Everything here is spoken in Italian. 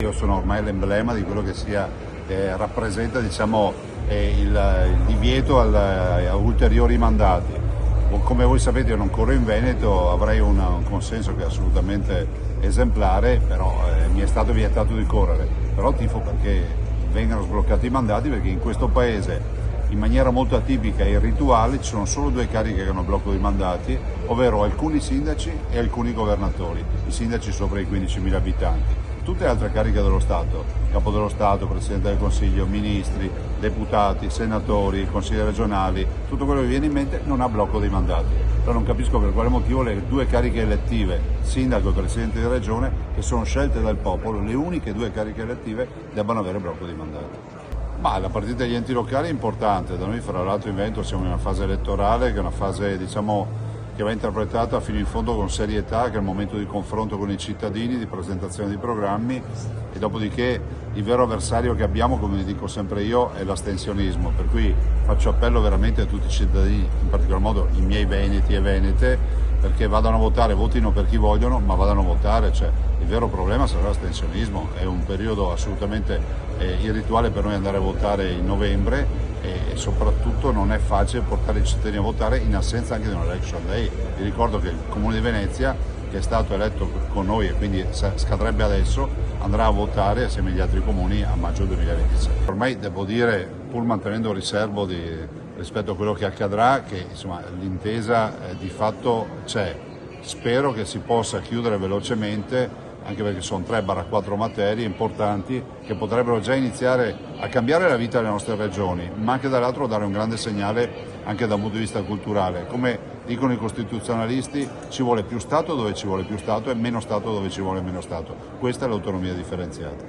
Io sono ormai l'emblema di quello che rappresenta il divieto a ulteriori mandati. Come voi sapete io non corro in Veneto, avrei un consenso che è assolutamente esemplare, però mi è stato vietato di correre. Però tifo perché vengano sbloccati i mandati, perché in questo paese in maniera molto atipica e irrituale ci sono solo due cariche che hanno blocco di mandati, ovvero alcuni sindaci e alcuni governatori, i sindaci sopra i 15.000 abitanti. Tutte le altre cariche dello Stato, Capo dello Stato, Presidente del Consiglio, ministri, deputati, senatori, consigli regionali, tutto quello che viene in mente non ha blocco dei mandati. Però non capisco per quale motivo le due cariche elettive, sindaco e Presidente di Regione, che sono scelte dal popolo, le uniche due cariche elettive, debbano avere blocco dei mandati. Ma la partita degli enti locali è importante, da noi fra l'altro in Veneto siamo in una fase elettorale che è una fase che va interpretata fino in fondo con serietà, che è il momento di confronto con i cittadini, di presentazione di programmi e dopodiché il vero avversario che abbiamo, come dico sempre io, è l'astensionismo, per cui faccio appello veramente a tutti i cittadini, in particolar modo i miei veneti e venete, perché vadano a votare, votino per chi vogliono, ma vadano a votare, cioè il vero problema sarà l'astensionismo, è un periodo assolutamente irrituale per noi andare a votare in novembre e soprattutto non è facile portare i cittadini a votare in assenza anche di un election day. Vi ricordo che il Comune di Venezia, che è stato eletto con noi e quindi scadrebbe adesso, andrà a votare assieme agli altri comuni a maggio 2026. Ormai devo dire, pur mantenendo riservo rispetto a quello che accadrà, che insomma, l'intesa di fatto c'è. Spero che si possa chiudere velocemente, anche perché sono 3-4 materie importanti che potrebbero già iniziare a cambiare la vita delle nostre regioni, ma anche dall'altro dare un grande segnale anche da un punto di vista culturale. Come dicono i costituzionalisti, ci vuole più Stato dove ci vuole più Stato e meno Stato dove ci vuole meno Stato. Questa è l'autonomia differenziata.